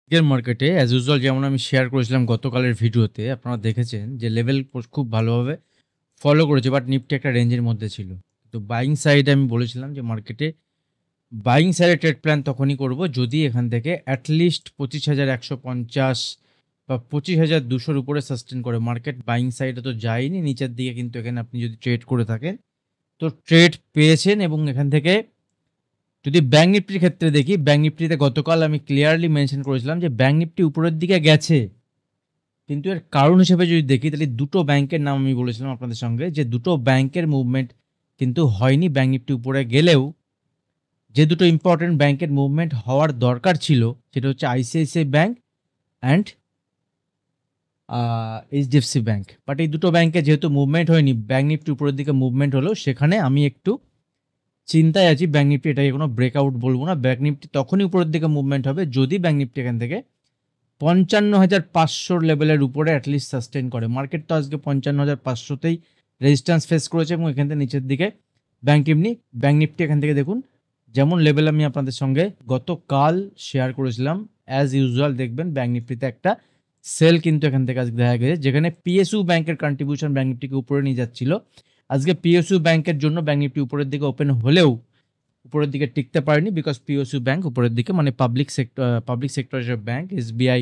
আজকের মার্কেটে as usual যেমন আমি শেয়ার করেছিলাম গতকালের ভিডিওতে আপনারা দেখেছেন যে লেভেল খুব ভালোভাবে ফলো করেছে বাট নিফটি একটা রেঞ্জের মধ্যে ছিল। তো বাইং সাইডে আমি বলেছিলাম যে মার্কেটে বাইং সাইডে ট্রেড প্ল্যান তখনই করব যদি এখান থেকে অ্যাটলিস্ট 25,150 বা 25,200 উপরে সাস্টেন করে। মার্কেট বাইং সাইডে তো যায়নি নিচের দিকে, কিন্তু এখানে আপনি যদি ট্রেড করে থাকেন তো ট্রেড পেয়েছেন। এবং এখান থেকে যদি ব্যাঙ্ক নিফটির ক্ষেত্রে দেখি, ব্যাঙ্ক নিফটিতে গতকাল আমি ক্লিয়ারলি মেনশন করেছিলাম যে ব্যাঙ্ক নিফটি উপরের দিকে গেছে, কিন্তু এর কারণ হিসেবে যদি দেখি তাহলে দুটো ব্যাংকের নাম আমি বলেছিলাম আপনাদের সঙ্গে যে দুটো ব্যাংকের মুভমেন্ট কিন্তু হয়নি। ব্যাঙ্ক নিফটি উপরে গেলেও যে দুটো ইম্পর্টেন্ট ব্যাংকের মুভমেন্ট হওয়ার দরকার ছিল সেটা হচ্ছে ICICI bank and HDFC bank, but এই দুটো ব্যাংকে যেহেতু মুভমেন্ট হয়নি, ব্যাঙ্ক নিফটি উপরের দিকে মুভমেন্ট হলো, সেখানে আমি একটু চিন্তায় আছি। ব্যাঙ্ক নিফটি এটাকে কোনো ব্রেকআউট বলবো না, ব্যাঙ্ক নিফটি তখনই উপরের দিকে মুভমেন্ট হবে যদি ব্যাঙ্ক নিফটি এখান থেকে 55,500 লেভেলের উপরে অ্যাটলিস্ট সাস্টেন করে। মার্কেট তো আজকে 55,500তেই রেজিস্ট্যান্স ফেস করেছে এবং এখান থেকে নিচের দিকে ব্যাঙ্ক নিফটি এখান থেকে দেখুন যেমন লেভেল আমি আপনাদের সঙ্গে গতকাল শেয়ার করেছিলাম, অ্যাজ ইউজুয়াল দেখবেন ব্যাঙ্ক নিফটিতে একটা সেল কিন্তু এখান থেকে আজকে দেখা গেছে, যেখানে পিএসইউ ব্যাংকের কন্ট্রিবিউশন ব্যাঙ্ক নিফটিকে উপরে নিয়ে যাচ্ছিল। আজকে পিএসইউ ব্যাংকের জন্য ব্যাঙ্ক নিফটি উপরের দিকে ওপেন হলেও উপরের দিকে টিকতে পারেনি, বিকজ পিএসইউ ব্যাংক উপরের দিকে মানে পাবলিক সেক্টরের ব্যাংক, এসবিআই,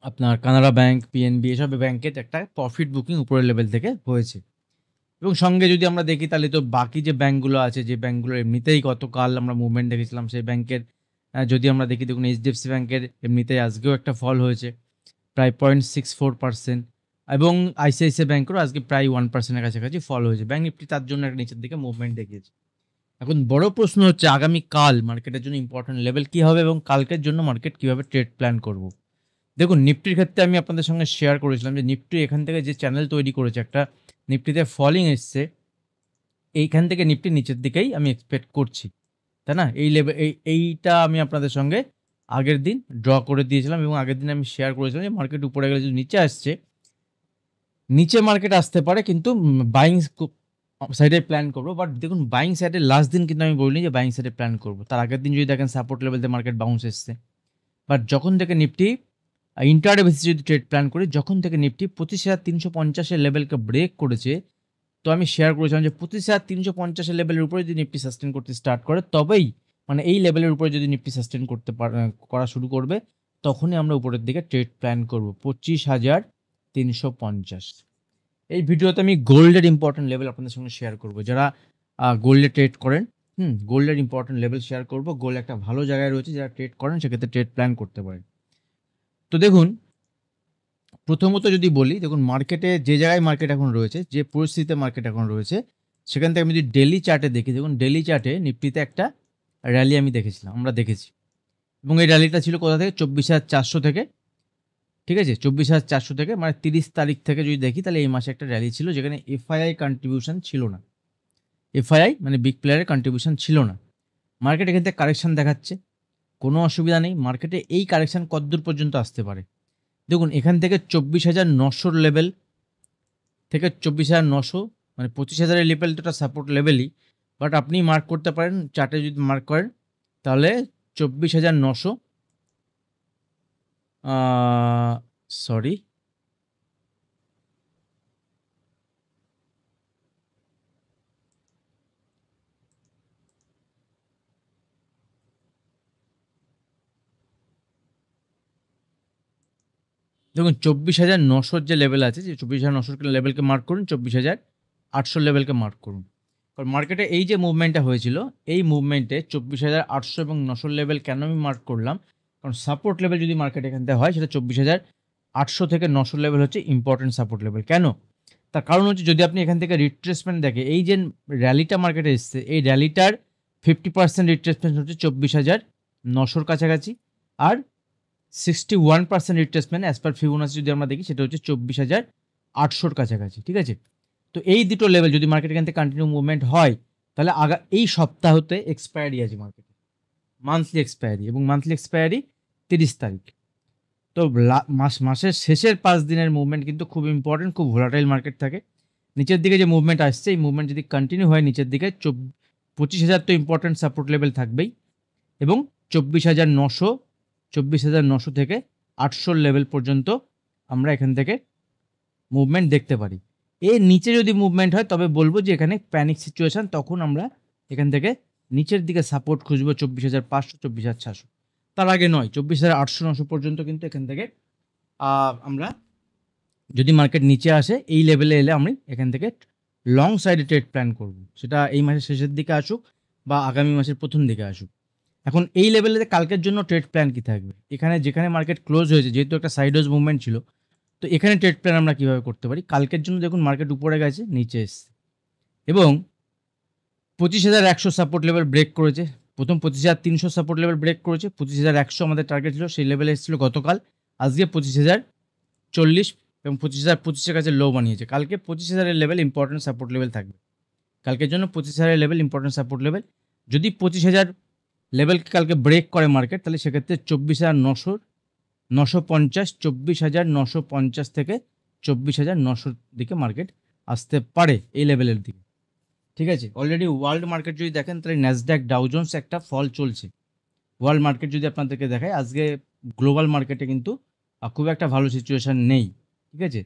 আপনার কানাড়া ব্যাংক, পিএনবি, এসব ব্যাংকের একটা প্রফিট বুকিং উপরের লেভেল থেকে হয়েছে। এবং সঙ্গে যদি আমরা দেখি তাহলে তো বাকি যে ব্যাংকগুলো আছে, যে ব্যাংকগুলো এমনিতেই গতকাল আমরা মুভমেন্ট দেখেছিলাম, সেই ব্যাংকের যদি আমরা দেখি, দেখুন এইচডিএফসি ব্যাংকের এমনিতেই আজকেও একটা ফল হয়েছে প্রায় 0.64%, এবং আইসিআইসিআই ব্যাংকেরও আজকে প্রায় 1%-এর কাছাকাছি ফল হয়েছে। ব্যাংক নিফটি তার জন্য একটা নিচের দিকে মুভমেন্ট দেখিয়েছে। এখন বড় প্রশ্ন হচ্ছে আগামীকাল মার্কেটের জন্য ইম্পর্টেন্ট লেভেল কী হবে এবং কালকের জন্য মার্কেট কীভাবে ট্রেড প্ল্যান করব। দেখুন নিফটির ক্ষেত্রে আমি আপনাদের সঙ্গে শেয়ার করেছিলাম যে নিফটি এখান থেকে যে চ্যানেল তৈরি করেছে, একটা নিফটিতে ফলিং এসছে, এইখান থেকে নিফটি নিচের দিকেই আমি এক্সপেক্ট করছি, তাই না? এই লেভেল এইটা আমি আপনাদের সঙ্গে আগের দিন ড্র করে দিয়েছিলাম এবং আগের দিন আমি শেয়ার করেছিলাম যে মার্কেট উপরে গেলে যদি নিচে আসছে, নিচে মার্কেট আসতে পারে, কিন্তু বাইং সাইডে প্ল্যান করবো। বাট দেখুন বাইং সাইডের লাস্ট দিন কিন্তু আমি বলিনি যে বাইং সাইডে প্ল্যান করবো, তার আগের দিন যদি দেখেন সাপোর্ট লেভেলতে মার্কেট বাউন্স এসছে। বাট যখন থেকে নিফটি ইন্টারডে বেসিসে যদি ট্রেড প্ল্যান করি, যখন থেকে নিফটি 25,350-এর লেভেলকে ব্রেক করেছে, তো আমি শেয়ার করেছিলাম যে 25,350-এর লেভেলের উপরে যদি নিফটি সাস্টেন করতে স্টার্ট করে, তবেই মানে এই লেভেলের উপরে যদি নিফটি সাস্টেন করতে করা শুরু করবে, তখনই আমরা উপরের দিকে ট্রেড প্ল্যান করব 25,350। এই ভিডিওতে আমি গোল্ডের ইম্পর্টেন্ট লেভেল আপনাদের সঙ্গে শেয়ার করব। যারা গোল্ডে ট্রেড করেন, গোল্ডের ইম্পর্টেন্ট লেভেল শেয়ার করব। গোল্ড একটা ভালো জায়গায় রয়েছে, যারা ট্রেড করেন সেক্ষেত্রে ট্রেড প্ল্যান করতে পারেন। তো দেখুন প্রথমত যদি বলি, দেখুন মার্কেটে যে জায়গায় মার্কেট এখন রয়েছে, যে পরিস্থিতিতে মার্কেট এখন রয়েছে, সেখান থেকে আমি যদি ডেলি চার্টে দেখি, দেখুন ডেলি চার্টে নিফটিতে একটা র্যালি আমি আমরা দেখেছি, এবং এই র্যালিটা ছিল কোথা থেকে? 24,400 থেকে, ঠিক আছে? 24,400 থেকে মানে 30 তারিখ থেকে যদি দেখি, তাহলে এই মাসে একটা র্যালি ছিল যেখানে এফআইআই কন্ট্রিবিউশন ছিল না। এফআইআই মানে বিগ প্লেয়ারের কন্ট্রিবিউশন ছিল না। মার্কেট এখান থেকে কারেকশান দেখাচ্ছে, কোনো অসুবিধা নেই। মার্কেটে এই কারেকশান কতদূর পর্যন্ত আসতে পারে? দেখুন এখান থেকে 24,900 লেভেল থেকে 24,900 মানে 25,000-এর লেভেল তো একটা সাপোর্ট লেভেলই, বাট আপনি মার্ক করতে পারেন চার্টে, যদি মার্ক করেন তাহলে 24,900, সরি, দেখুন 24,900 যে লেভেল আছে, যে 24,900 লেভেলকে মার্ক করুন, 24,800 লেভেলকে মার্ক করুন। কারণ মার্কেটে এই যে মুভমেন্টটা হয়েছিল, এই মুভমেন্টে 24,800 এবং 900 লেভেল কেন আমি মার্ক করলাম? কারণ সাপোর্ট লেভেল যদি মার্কেট এখান থেকে হয়, সেটা 24,800 থেকে 900 লেভেল হচ্ছে ইম্পর্টেন্ট সাপোর্ট লেভেল। কেন? তার কারণ হচ্ছে যদি আপনি এখান থেকে রিট্রেসমেন্ট দেখে, এই যে র্যালিটা মার্কেটে এসছে, এই র্যালিটার 50% রিট্রেসমেন্ট হচ্ছে 24,900-র কাছাকাছি, আর 61% রিট্রেসমেন্ট অ্যাজ পার ফিবোনাচি যদি আমরা দেখি, সেটা হচ্ছে 24,800-র কাছাকাছি, ঠিক আছে? তো এই দুটো লেভেল যদি মার্কেট এখান থেকে কন্টিনিউ মুভমেন্ট হয়, তাহলে এই সপ্তাহতে এক্সপায়ারি আছে মার্কেটে, মান্থলি এক্সপায়ারি, এবং মান্থলি এক্সপায়ারি 30 তারিখ। তো মাসের শেষের 5 দিনের মুভমেন্ট কিন্তু খুব ইম্পর্টেন্ট, খুব ভোলাটাইল মার্কেট থাকে। নিচের দিকে যে মুভমেন্ট আসছে, এই মুভমেন্ট যদি কন্টিনিউ হয় নিচের দিকে, 25,000 তো ইম্পর্টেন্ট সাপোর্ট লেভেল থাকবেই, এবং 24,900 থেকে 800 লেভেল পর্যন্ত আমরা এখান থেকে মুভমেন্ট দেখতে পারি। এর নিচে যদি মুভমেন্ট হয় তবে বলবো যে এখানে প্যানিক সিচুয়েশন, তখন আমরা এখান থেকে নিচের দিকে সাপোর্ট খুঁজবো 24,500 24,600। তার আগে নয়, 24,800 900 পর্যন্ত কিন্তু এখান থেকে আমরা যদি মার্কেট নিচে আসে এই লেভেলে এলে আমি এখান থেকে লং সাইডে ট্রেড প্ল্যান করব, সেটা এই মাসের শেষের দিকে আসুক বা আগামী মাসের প্রথম দিকে আসুক। এখন এই লেভেলে কালকের জন্য ট্রেড প্ল্যান কি থাকবে, এখানে যেখানে মার্কেট ক্লোজ হয়েছে, যেহেতু একটা সাইডওয়েজ মুভমেন্ট ছিল, তো এখানে ট্রেড প্ল্যান আমরা কীভাবে করতে পারি। কালকের জন্য দেখুন মার্কেট উপরে গেছে, নিচে এসছে এবং 25,100 সাপোর্ট লেভেল ব্রেক করেছে। প্রথম 25,300 সাপোর্ট লেভেল ব্রেক করেছে, 25,100 আমাদের টার্গেট ছিল, সেই লেভেলে এসেছিল গতকাল। আজকে 25,040 এবং 25,025 কাছে লো বানিয়েছে। কালকে 25,000 লেভেল ইম্পর্টেন্ট সাপোর্ট লেভেল থাকবে। কালকের জন্য 25,000 লেভেল ইম্পর্টেন্ট সাপোর্ট লেভেল। যদি 25,000 লেভেলকে কালকে ব্রেক করে মার্কেট, তাহলে সেক্ষেত্রে 24,950 24,950 থেকে 24,900 দিকে মার্কেট আসতে পারে এই লেভেলের দিকে। ঠিক আছে, অলরেডি ওয়ার্ল্ড মার্কেট যদি দেখেন তাহলে ন্যাসড্যাক ডাউ জোন্স একটা ফল চলছে। ওয়ার্ল্ড মার্কেট যদি আপনাদেরকে দেখায়, আজকে গ্লোবাল মার্কেটে কিন্তু খুব একটা ভালো সিচুয়েশান নেই। ঠিক আছে,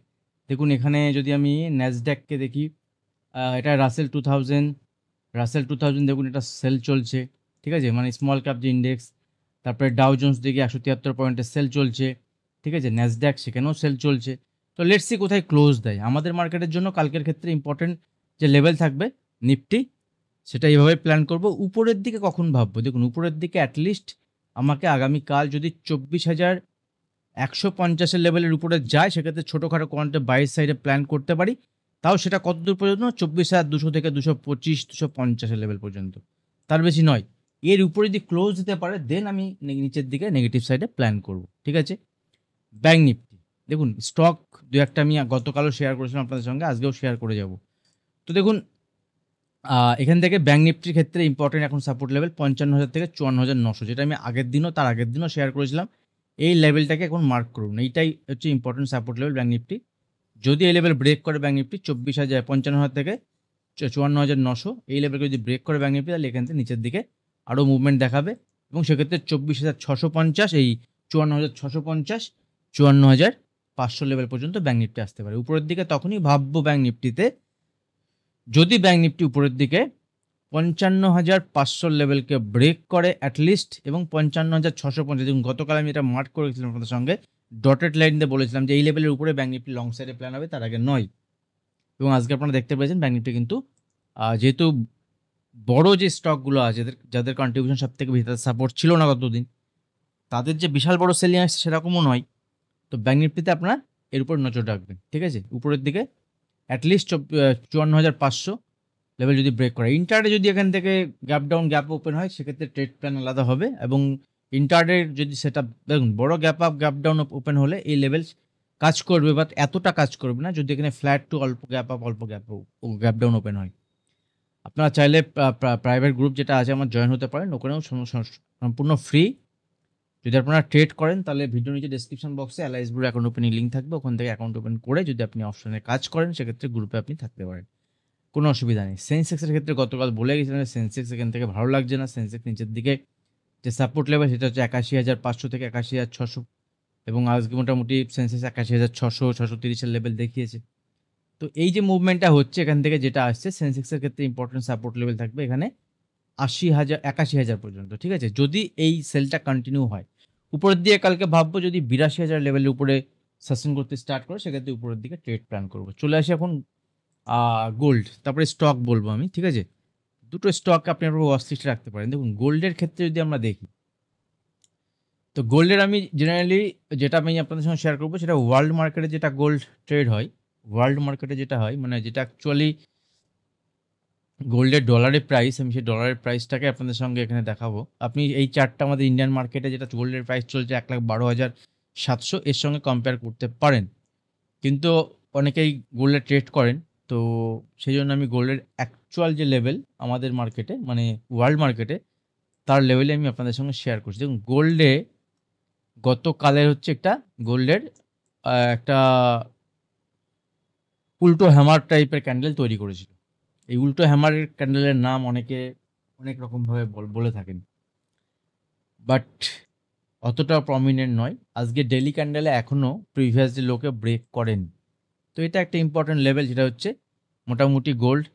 দেখুন এখানে যদি আমি ন্যাসড্যাককে দেখি, এটা রাসেল 2000 দেখুন এটা সেল চলছে। ঠিক আছে, মানে স্মল ক্যাপ যে ইন্ডেক্স, তারপরে ডাউ জোন্স দেখি 173 পয়েন্টের সেল চলছে। ঠিক আছে, ন্যাসড্যাক সেখানেও সেল চলছে। তো লেটস সি কোথায় ক্লোজ দেয়। আমাদের মার্কেটের জন্য কালকের ক্ষেত্রে ইম্পর্টেন্ট যে লেভেল থাকবে নিফটি, সেটা এইভাবে প্ল্যান করব। উপরের দিকে কখন ভাববো, দেখুন উপরের দিকে অ্যাটলিস্ট আমাকে আগামীকাল যদি 24,150 লেভেলের উপরে যায়, সেক্ষেত্রে ছোটোখাটো কোয়ান্টে বাইরের সাইডে প্ল্যান করতে পারি। তাও সেটা কত দূর পর্যন্ত, 24,200 থেকে 225 250 লেভেল পর্যন্ত, তার বেশি নয়। এর উপরে যদি ক্লোজ দিতে পারে দেন আমি নিচের দিকে নেগেটিভ সাইডে প্ল্যান করব। ঠিক আছে, ব্যাঙ্ক নিফটি দেখুন, স্টক দু একটা আমি গতকালও শেয়ার করেছিলাম আপনাদের সঙ্গে, আজকেও শেয়ার করে যাব। তো দেখুন এখান থেকে ব্যাঙ্ক নিফটির ক্ষেত্রে ইম্পর্টেন্ট এখন সাপোর্ট লেভেল 55,000 থেকে 54,900, যেটা আমি আগের দিনও তার আগের দিনও শেয়ার করেছিলাম। এই লেভেলটাকে এখন মার্ক করুন, এইটাই হচ্ছে important support level bank Nifty. যদি এই লেভেল ব্রেক করে ব্যাঙ্ক নিফটি 55,000 থেকে 54,900, এই লেভেলকে যদি ব্রেক করে ব্যাঙ্ক নিফটি, তাহলে এখান থেকে নিচের দিকে আরও মুভমেন্ট দেখাবে এবং সেক্ষেত্রে 24,650, এই 54,650 54,500 লেভেল পর্যন্ত ব্যাঙ্ক নিফটি আসতে পারে উপরের দিকে। তখনই ভাববো ব্যাঙ্ক নিফটিতে যদি ব্যাঙ্ক নিফটি উপরের দিকে 55,500 লেভেলকে ব্রেক করে অ্যাটলিস্ট, এবং 55,650, দেখুন গতকাল আমি এটা মার্ক করেছিলাম আপনাদের সঙ্গে, ডটেড লাইন দিয়ে বলেছিলাম যে এই লেভেলের উপরে ব্যাঙ্ক নিফটি লং সাইডে প্ল্যান হবে, তার আগে নয়। এবং আজকে আপনারা দেখতে পেয়েছেন ব্যাঙ্ক নিফটি কিন্তু যেহেতু বড় যে স্টকগুলো আছে, যাদের কন্ট্রিবিউশন সব থেকে বেশি, তাদের সাপোর্ট ছিল না গতদিন, তাদের যে বিশাল বড় সেলিং আসছে সেরকমও নয়। তো ব্যাঙ্ক নিফটিতে আপনারা এর উপর নজর রাখবেন। ঠিক আছে, উপরের দিকে অ্যাটলিস্ট 54,500 লেভেল যদি ব্রেক করে, ইন্টারডে যদি এখান থেকে গ্যাপ ডাউন গ্যাপ ওপেন হয়, সেক্ষেত্রে ট্রেড প্ল্যান আলাদা হবে। এবং ইন্টারডে যদি সেটা দেখুন বড় gap up gap down open হলে এই লেভেল কাজ করবে, বাট এতটা কাজ করবে না যদি এখানে ফ্ল্যাট টু অল্প গ্যাপ আপ অল্প গ্যাপ ডাউন ওপেন হয়। আপনারা চাইলে প্রাইভেট গ্রুপ যেটা আছে আমার জয়েন হতে পারেন, ওখানেও সম্পূর্ণ ফ্রি। যদি আপনারা ট্রেড করেন তাহলে ভিডিও নিচে ডেসক্রিপশন বক্সে Alice blue account opening link থাকবে, ওখান থেকে অ্যাকাউন্ট ওপেন করে যদি আপনি অপশনে কাজ করেন, সেক্ষেত্রে গ্রুপে আপনি থাকতে পারেন, কোনো অসুবিধা নেই। সেন্সেক্সের ক্ষেত্রে গতকাল বলে গেছিলাম সেন্সেক্স এখান থেকে ভালো লাগছে না। সেন্সেক্স নিচের দিকে যে সাপোর্ট লেভেল সেটা হচ্ছে 81,500 থেকে 81,600, এবং আজকে মোটামুটি সেন্সেক্স 81,600 630 লেভেল দেখিয়েছে। তো এই যে মুভমেন্টটা হচ্ছে এখান থেকে যেটা আসছে, সেন্সেক্সের ক্ষেত্রে ইম্পর্টেন্ট সাপোর্ট লেভেল থাকবে এখানে 81,000 পর্যন্ত। ঠিক আছে, যদি এই সেলটা কন্টিনিউ হয়, উপরের দিকে কালকে ভাববো যদি 82,000 লেভেলের উপরে সাস্টেন করতে স্টার্ট করে, সেক্ষেত্রে উপরের দিকে ট্রেড প্ল্যান করবো। চলে আসি এখন গোল্ড, তারপরে স্টক বলবো আমি। ঠিক আছে, দুটো স্টক আপনি আপনার ওয়াচ লিস্টে রাখতে পারেন। দেখুন গোল্ডের ক্ষেত্রে যদি আমরা দেখি, তো গোল্ডের আমি জেনারেলি যেটা আমি আপনাদের সঙ্গে শেয়ার করবো, সেটা ওয়ার্ল্ড মার্কেটে যেটা গোল্ড ট্রেড হয়, ওয়ার্ল্ড মার্কেটে যেটা হয়, মানে যেটা অ্যাকচুয়ালি গোল্ডের ডলারের প্রাইস, আমি সেই ডলারের প্রাইসটাকে আপনাদের সঙ্গে এখানে দেখাবো। আপনি এই চার্টটা আমাদের ইন্ডিয়ান মার্কেটে যেটা গোল্ডের প্রাইস চলছে 1,12,700, এর সঙ্গে কম্পেয়ার করতে পারেন। কিন্তু অনেকেই গোল্ডে ট্রেড করেন, তো সেই জন্য আমি গোল্ডের অ্যাকচুয়াল যে লেভেল আমাদের মার্কেটে, মানে ওয়ার্ল্ড মার্কেটে, তার লেভেলে আমি আপনাদের সঙ্গে শেয়ার করছি। দেখুন গোল্ডে গতকালের হচ্ছে একটা গোল্ডের একটা উল্টো হ্যামার টাইপের ক্যান্ডেল তৈরি করেছিল। এই উল্টো হ্যামারের ক্যান্ডেলের নাম অনেকে অনেক রকমভাবে বলে থাকেন। বাট অতটা প্রমিনেন্ট নয়। আজকে ডেইলি ক্যান্ডেলে এখনও প্রিভিয়াস যে লোকে ব্রেক করেন। তো এটা একটা ইম্পর্টেন্ট লেভেল, যেটা হচ্ছে মোটামুটি গোল্ড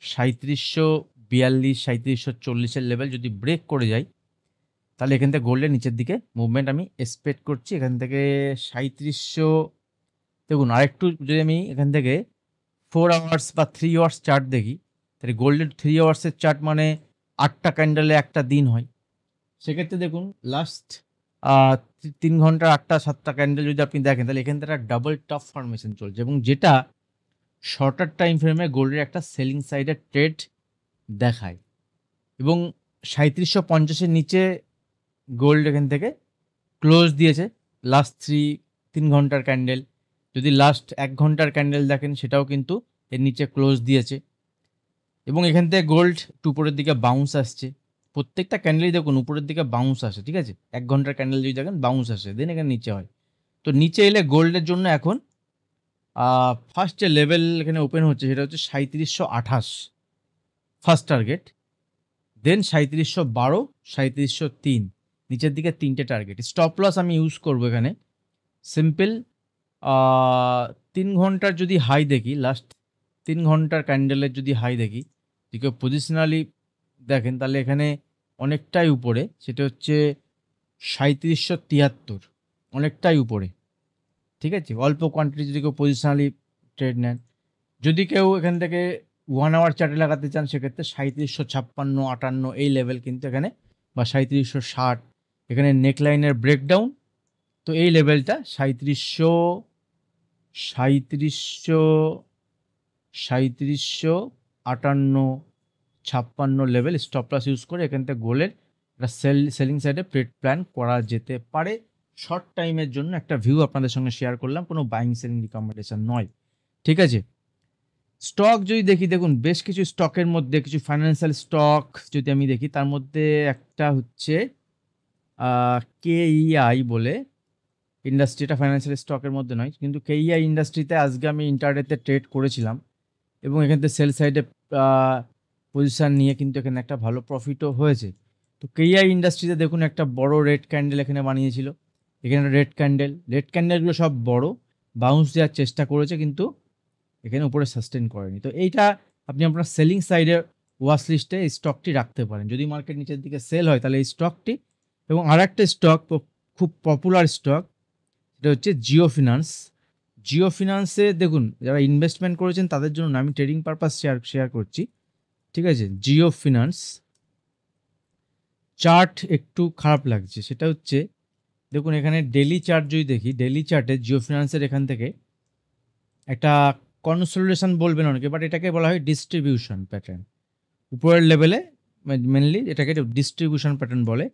3742 3740 লেভেল যদি ব্রেক করে যায়, তাহলে এখান থেকে গোল্ডের নিচের দিকে মুভমেন্ট আমি এক্সপেক্ট করছি। এখান থেকে 3700, দেখুন আরেকটু যদি আমি এখান থেকে 4 আওয়ার্স বা 3 আওয়ার্স চার্ট দেখি, তাহলে গোল্ডের 3 আওয়ার্সের চার্ট মানে 8টা ক্যান্ডেলে একটা দিন হয়। সেক্ষেত্রে দেখুন লাস্ট 3 ঘন্টার 8টা 7টা ক্যান্ডেল যদি আপনি দেখেন, তাহলে এখান থেকে একটা ডাবল টপ ফরমেশন চলছে, এবং যেটা শর্টার টাইম ফ্রেমে গোল্ডের একটা সেলিং সাইডের ট্রেড দেখায়। এবং 3750-এর নিচে গোল্ড এখান থেকে ক্লোজ দিয়েছে লাস্ট 3 ঘন্টার ক্যান্ডেল। যদি লাস্ট 1 ঘন্টার ক্যান্ডেল দেখেন, সেটাও কিন্তু এর নিচে ক্লোজ দিয়েছে, এবং এখান থেকে গোল্ড একটু উপরের দিকে বাউন্স আসছে। প্রত্যেকটা ক্যান্ডেলই দেখুন উপরের দিকে বাউন্স আসে, ঠিক আছে? 1 ঘন্টার ক্যান্ডেল যদি দেখেন বাউন্স আসে, দেন এখানে নিচে হয়। তো নিচে এলে গোল্ডের জন্য এখন ফার্স্ট যে লেভেল এখানে ওপেন হচ্ছে সেটা হচ্ছে 3728 ফার্স্ট টার্গেট, দেন 3712, 3703, নিচের দিকে 3টে টার্গেট। স্টপ লস আমি ইউজ করবো এখানে সিম্পল। 3 ঘন্টার যদি হাই দেখি, লাস্ট 3 ঘন্টার ক্যান্ডেলের যদি হাই দেখি, যদি পজিশনালি দেখেন, তাহলে এখানে অনেকটাই উপরে, সেটা হচ্ছে 3773, অনেকটাই উপরে, ঠিক আছে? অল্প কোয়ান্টিটি যদি কেউ পজিশনালি ট্রেড নেন। যদি কেউ এখান থেকে 1 আওয়ার চার্টে লাগাতে চান, সেক্ষেত্রে 3756, 58 এই লেভেল কিন্তু এখানে, বা 3760, এখানে নেকলাইনের ব্রেকডাউন। তো এই লেভেলটা 3758, 56 লেভেল স্টপ লস ইউজ করে এখান থেকে গোলের একটা সেলিং সাইডে ট্রেড প্ল্যান করা যেতে পারে। শর্ট টাইমের জন্য একটা ভিউ আপনাদের সঙ্গে শেয়ার করলাম, কোনো বাইং সেলিং রিকমেন্ডেশন নয়, ঠিক আছে? স্টক যদি দেখি, দেখুন বেশ কিছু স্টকের মধ্যে, কিছু ফাইন্যান্সিয়াল স্টক যদি আমি দেখি, তার মধ্যে একটা হচ্ছে কেইআই বলে ইন্ডাস্ট্রি। এটা ফাইন্যান্সিয়াল স্টকের মধ্যে নয়, কিন্তু কেইআই ইন্ডাস্ট্রিতে আজকে আমি ইন্টারডেতে ট্রেড করেছিলাম, এবং এখান থেকে সেল সাইডে পজিশান নিয়ে কিন্তু এখানে একটা ভালো প্রফিটও হয়েছে। তো কেইআই ইন্ডাস্ট্রিতে দেখুন একটা বড় রেড ক্যান্ডেল এখানে বানিয়েছিল, এখানে রেড ক্যান্ডেলগুলো সব বড় বাউন্স দেওয়ার চেষ্টা করেছে, কিন্তু এখানে উপরে সাস্টেন করেনি। তো এইটা আপনি আপনার সেলিং সাইডে ওয়াচ লিস্টে এই স্টকটি রাখতে পারেন। যদি মার্কেট নিচের দিকে সেল হয়, তাহলে এই স্টকটি, এবং আরেকটা স্টক খুব পপুলার স্টক, সেটা হচ্ছে জিও ফিনান্স। জিও ফিনান্সে দেখুন, যারা ইনভেস্টমেন্ট করেছেন তাদের জন্য আমি ট্রেডিং পারপাস শেয়ার করছি, ঠিক আছে? জিও ফিনান্স চার্ট একটু খারাপ লাগছে, সেটা হচ্ছে দেখুন এখানে ডেলি চার্ট যদি দেখি, ডেলি চার্টে জিও ফিনান্সের এখান থেকে একটা কনসোলিডেশন বলবেন অনেকে, বাট এটাকে বলা হয় ডিস্ট্রিবিউশন প্যাটার্ন। উপরের লেভেলে মেনলি এটাকে ডিস্ট্রিবিউশন প্যাটার্ন বলে,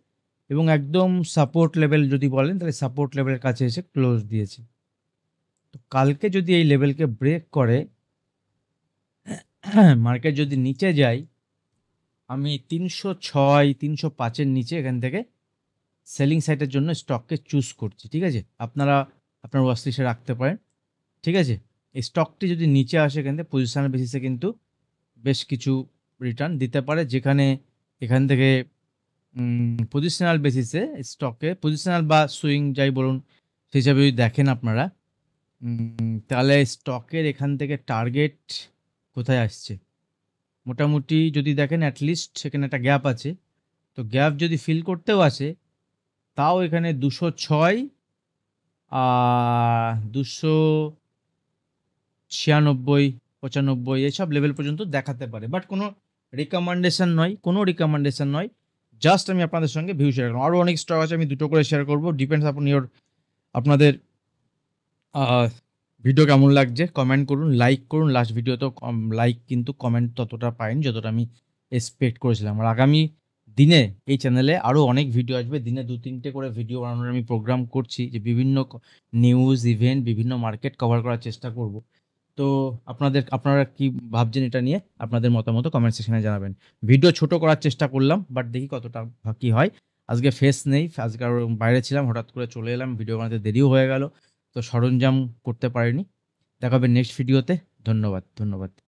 এবং একদম সাপোর্ট লেভেল যদি বলেন, তাহলে সাপোর্ট লেভেলের কাছে এসে ক্লোজ দিয়েছে। তো কালকে যদি এই লেভেলকে ব্রেক করে মার্কেট যদি নিচে যায়, আমি 306, 305-এর নিচে এখান থেকে সেলিং সাইডের জন্য স্টককে চুজ করছি, ঠিক আছে? আপনারা আপনার ওয়াচ লিস্টে রাখতে পারেন, ঠিক আছে? এই স্টকটি যদি নিচে আসে, এখান থেকে পজিশনাল বেসিসে কিন্তু বেশ কিছু রিটার্ন দিতে পারে, যেখানে এখান থেকে পজিশনাল বেসিসে স্টকে পজিশনাল বা সুইং যাই বলুন, সেই হিসাবে যদি দেখেন আপনারা, তাহলে স্টকের এখান থেকে টার্গেট কোথায় আসছে, মোটামুটি যদি দেখেন অ্যাটলিস্ট সেখানে একটা গ্যাপ আছে। তো গ্যাপ যদি ফিল করতেও আসে, তাও এখানে 206, 296, 95 এইসব লেভেল পর্যন্ত দেখাতে পারে, বাট কোনো রিকমেন্ডেশন নয়, জাস্ট আমি আপনাদের সঙ্গে ভিউ শেয়ার করলাম। আরও অনেক স্টক আছে, আমি দুটো করে শেয়ার করবো, ডিপেন্ডস আপন আপনাদের ভিডিও কেমন লাগছে কমেন্ট করুন, লাইক করুন। লাস্ট ভিডিওতেও লাইক কিন্তু কমেন্ট ততটা পাইনি যতটা আমি এক্সপেক্ট করেছিলাম। আর আগামী দিনে এই চ্যানেলে আরও অনেক ভিডিও আসবে, দিনে 2-3টে করে ভিডিও বানানোর আমি প্রোগ্রাম করছি, যে বিভিন্ন নিউজ ইভেন্ট, বিভিন্ন মার্কেট কভার করার চেষ্টা করব। তো আপনারা কি ভাবছেন এটা নিয়ে, আপনাদের মতামত কমেন্ট সেকশনে জানাবেন। ভিডিও ছোট করার চেষ্টা করলাম, বাট দেখি কতটা কি হয়। আজকে ফেস নেই, আজকে আর বাইরে ছিলাম, হঠাৎ করে চলে এলাম, ভিডিও বানাতে দেরিও হয়ে গেল, তো সরঞ্জাম করতে পারিনি। দেখা হবে নেক্সট ভিডিওতে। ধন্যবাদ।